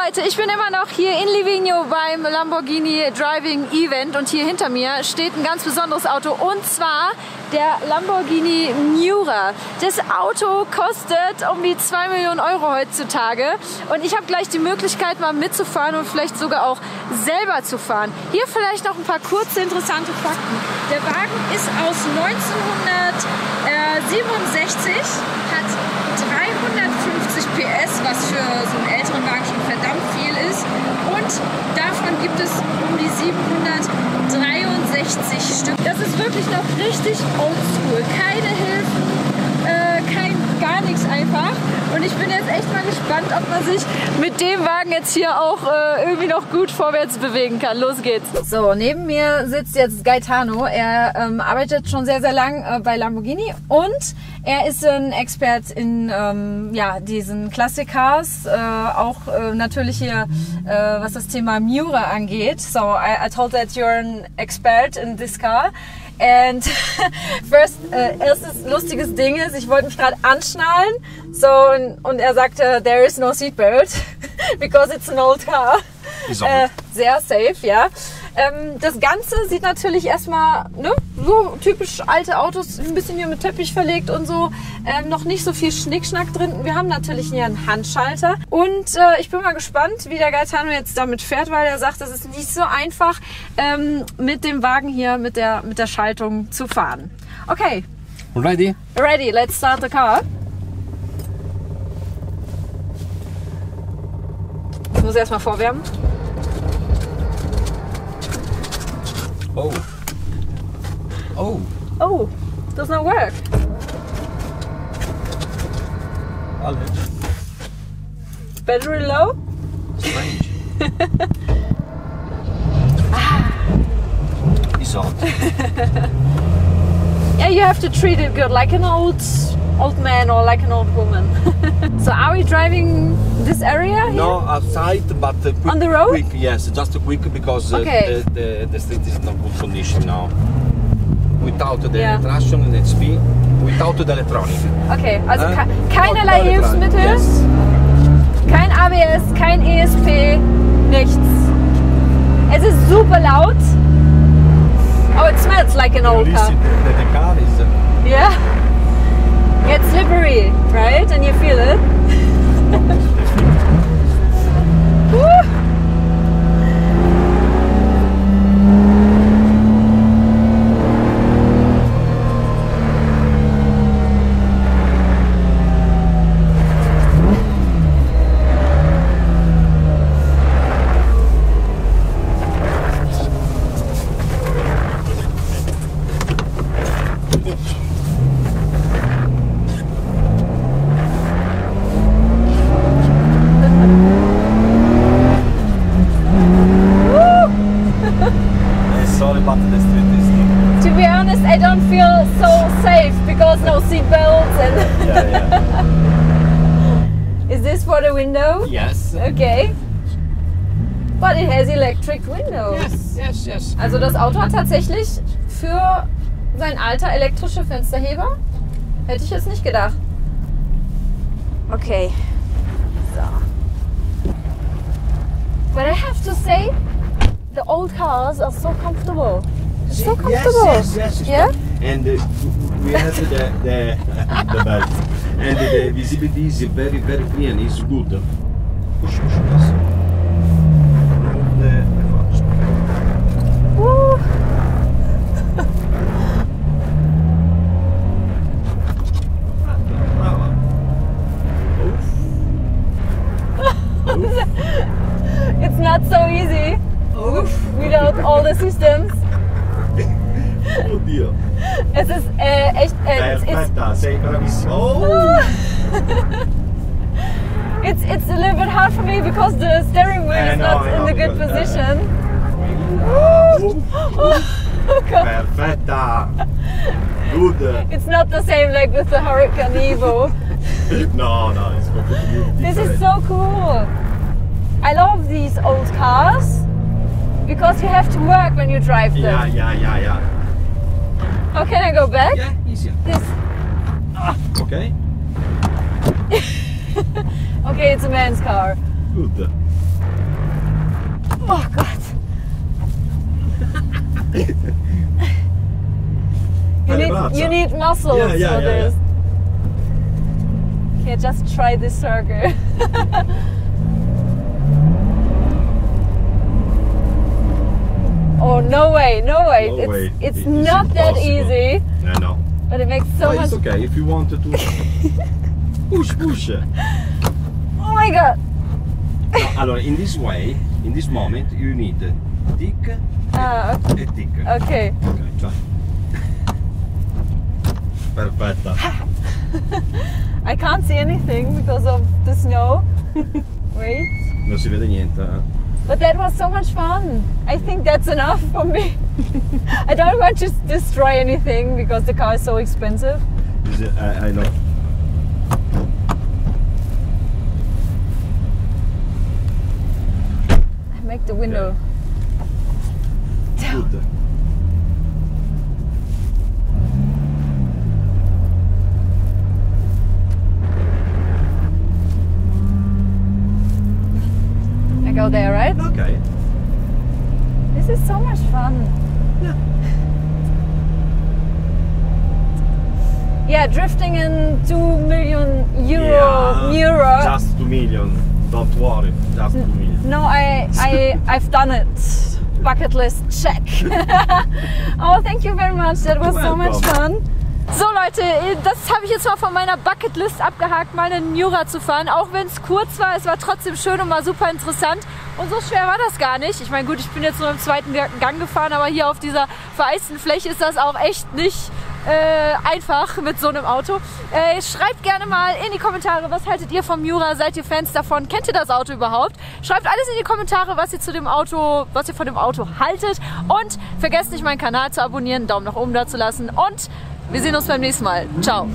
Leute, ich bin immer noch hier in Livigno beim Lamborghini Driving Event und hier hinter mir steht ein ganz besonderes Auto und zwar der Lamborghini Miura. Das Auto kostet um die 2 Millionen Euro heutzutage und ich habe gleich die Möglichkeit mal mitzufahren und vielleicht sogar auch selber zu fahren. Hier vielleicht noch ein paar kurze interessante Fakten. Der Wagen ist aus 1967, hat 350 PS, was für so einen älteren Wagen schon verdammt viel ist. Und davon gibt es um die 763 Stück. Das ist wirklich noch richtig oldschool. Keine Hilfen, gar nichts einfach. Und ich bin jetzt echt mal gespannt, ob man sich mit dem Wagen jetzt hier auch irgendwie noch gut vorwärts bewegen kann. Los geht's. So, neben mir sitzt jetzt Gaetano. Er arbeitet schon sehr, sehr lang bei Lamborghini und er ist ein Expert in ja, diesen Classic Cars, auch natürlich hier, was das Thema Miura angeht. So, I told that you're an expert in this car. And first, erstes lustiges Ding ist, ich wollte mich gerade anschnallen, so, und er sagte, there is no seatbelt, because it's an old car. Sehr safe, ja. Das Ganze sieht natürlich erstmal, ne, so typisch alte Autos, ein bisschen hier mit Teppich verlegt und so, noch nicht so viel Schnickschnack drin. Wir haben natürlich hier einen Handschalter und ich bin mal gespannt, wie der Gaetano jetzt damit fährt, weil er sagt, das ist nicht so einfach, mit dem Wagen hier, mit der Schaltung zu fahren. Okay. Ready? Ready, let's start the car. Ich muss erstmal vorwärmen. Oh. Oh. Oh, does not work. Battery low? Strange. It's on. Yeah, you have to treat it good, like an old man or like an old woman. So are we driving this area here? No, outside, but quick, on the road? Quick, yes, just quick because okay. the street is not good condition now. Without the traction and HP, without the electronic. Okay, also keinerlei Hilfsmittel, yes. Kein ABS, kein ESP, nichts. Es ist super laut. Oh, it smells like an old car. The car is... Yeah. It's slippery, right? And you feel it. To be honest, I don't feel so safe because no seat belts and... yeah. Is this for the window? Yes. Okay. But it has electric windows. Yes. Also das Auto hat tatsächlich für sein Alter elektrische Fensterheber. Hätte ich jetzt nicht gedacht. Okay. So. But I have to say, the old cars are so comfortable. It's so comfortable. Yes. Yeah. And we have the belt, and the visibility is very clear. It's good. Push. Yes. Woo. It's not so easy without all the systems. Oh dear. Es ist echt... Perfetta, sei bravissimo. Oh. It's a little bit hard for me because the steering wheel is not in the good position. Oh God. Perfetta. Good. It's not the same like with the Huracan Evo. No, it's completely different. This is so cool. I love these old cars because you have to work when you drive them. Yeah. How can I go back? Yeah, easier. This. Okay. Okay, it's a man's car. Good. Oh Gott. You need muscles for this. Okay, just try this circle. Oh, no way, no way. It's not that easy. No. But it makes so much... It's okay, if you want to push. Oh my God. Allora, in this way, in this moment, you need tick e tick. Okay. Ok, try. Perfetta. I can't see anything because of the snow. Wait. Non si vede niente. But that was so much fun. I think that's enough for me. I don't want to destroy anything because the car is so expensive. I know. I make the window. Good. I go there, right? Okay. This is so much fun. Yeah. Yeah, drifting in 2 million euro. Just 2 million. Don't worry. Just 2 million. No, I've done it. Bucket list check. Oh, thank you very much. That was so much fun. So Leute, das habe ich jetzt mal von meiner Bucketlist abgehakt, mal einen Miura zu fahren. Auch wenn es kurz war, es war trotzdem schön und war super interessant. Und so schwer war das gar nicht. Ich meine, gut, ich bin jetzt nur im zweiten Gang gefahren, aber hier auf dieser vereisten Fläche ist das auch echt nicht einfach mit so einem Auto. Schreibt gerne mal in die Kommentare, was haltet ihr vom Miura? Seid ihr Fans davon? Kennt ihr das Auto überhaupt? Schreibt alles in die Kommentare, was ihr von dem Auto haltet. Und vergesst nicht, meinen Kanal zu abonnieren, einen Daumen nach oben da zu lassen. Und wir sehen uns beim nächsten Mal. Ciao.